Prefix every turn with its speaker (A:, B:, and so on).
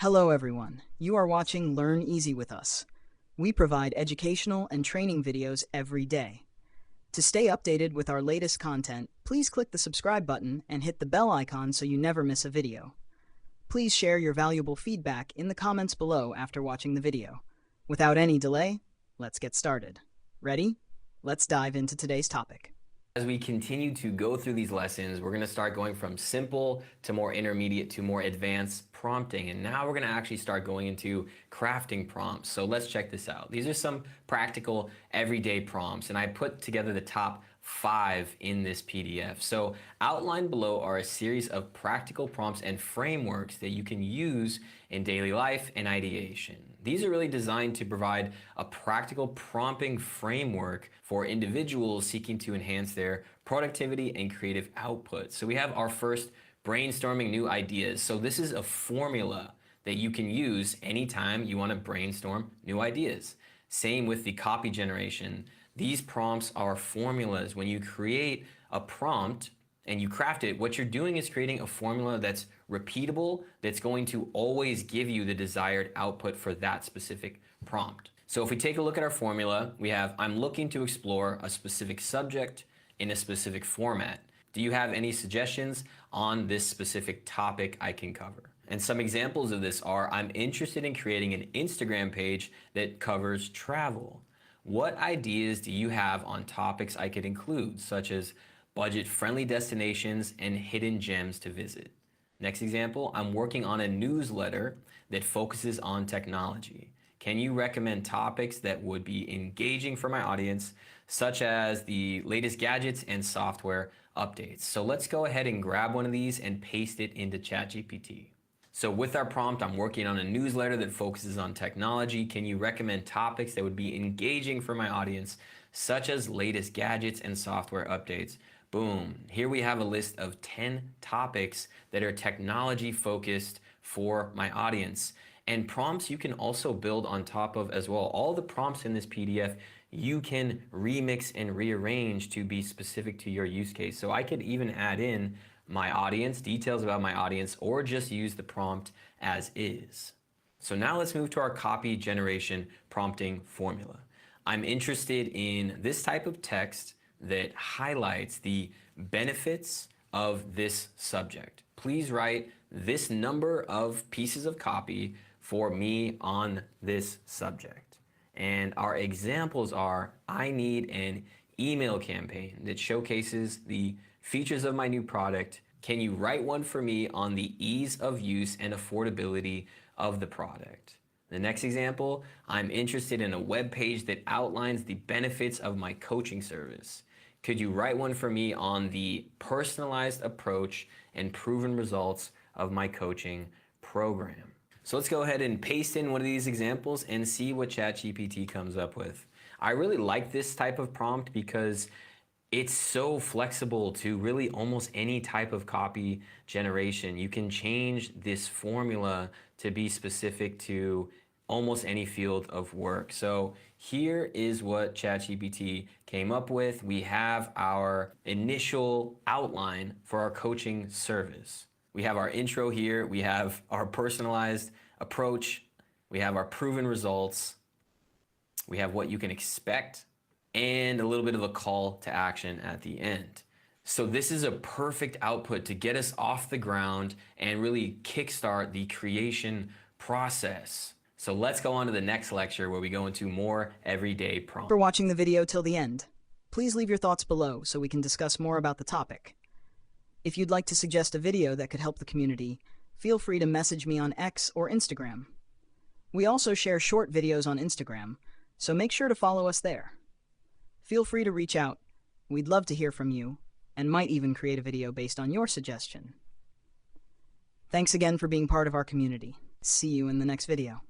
A: Hello everyone, you are watching Learn Easy with us. We provide educational and training videos every day. To stay updated with our latest content, please click the subscribe button and hit the bell icon so you never miss a video. Please share your valuable feedback in the comments below after watching the video. Without any delay, let's get started. Ready? Let's dive into today's topic.
B: As we continue to go through these lessons, we're going to start going from simple to more intermediate to more advanced prompting. And now we're going to actually start going into crafting prompts. So let's check this out. These are some practical everyday prompts, and I put together the top 5 in this PDF. So outlined below are a series of practical prompts and frameworks that you can use in daily life and ideation. These are really designed to provide a practical prompting framework for individuals seeking to enhance their productivity and creative output. So we have our first, brainstorming new ideas. So this is a formula that you can use anytime you want to brainstorm new ideas. Same with the copy generation. These prompts are formulas. When you create a prompt and you craft it, what you're doing is creating a formula that's repeatable, that's going to always give you the desired output for that specific prompt. So if we take a look at our formula, we have, I'm looking to explore a specific subject in a specific format. Do you have any suggestions on this specific topic I can cover? And some examples of this are, I'm interested in creating an Instagram page that covers travel. What ideas do you have on topics I could include, such as budget-friendly destinations and hidden gems to visit? Next example, I'm working on a newsletter that focuses on technology. Can you recommend topics that would be engaging for my audience, such as the latest gadgets and software updates? So let's go ahead and grab one of these and paste it into ChatGPT. So with our prompt, I'm working on a newsletter that focuses on technology. Can you recommend topics that would be engaging for my audience, such as latest gadgets and software updates? Boom. Here we have a list of 10 topics that are technology focused for my audience. And prompts you can also build on top of as well. All the prompts in this PDF you can remix and rearrange to be specific to your use case. So I could even add in my audience, details about my audience, or just use the prompt as is. So now let's move to our copy generation prompting formula. I'm interested in this type of text that highlights the benefits of this subject. Please write this number of pieces of copy for me on this subject. And our examples are, I need an email campaign that showcases the features of my new product. Can you write one for me on the ease of use and affordability of the product? The next example, I'm interested in a web page that outlines the benefits of my coaching service. Could you write one for me on the personalized approach and proven results of my coaching program? So let's go ahead and paste in one of these examples and see what ChatGPT comes up with. I really like this type of prompt because it's so flexible to really almost any type of copy generation. You can change this formula to be specific to almost any field of work. So here is what ChatGPT came up with. We have our initial outline for our coaching service. We have our intro here. We have our personalized approach. We have our proven results. We have what you can expect and a little bit of a call to action at the end. So this is a perfect output to get us off the ground and really kickstart the creation process. So let's go on to the next lecture where we go into more everyday prompts.
A: For watching the video till the end, please leave your thoughts below so we can discuss more about the topic. If you'd like to suggest a video that could help the community, feel free to message me on X or Instagram. We also share short videos on Instagram, so make sure to follow us there. Feel free to reach out. We'd love to hear from you, and might even create a video based on your suggestion. Thanks again for being part of our community. See you in the next video.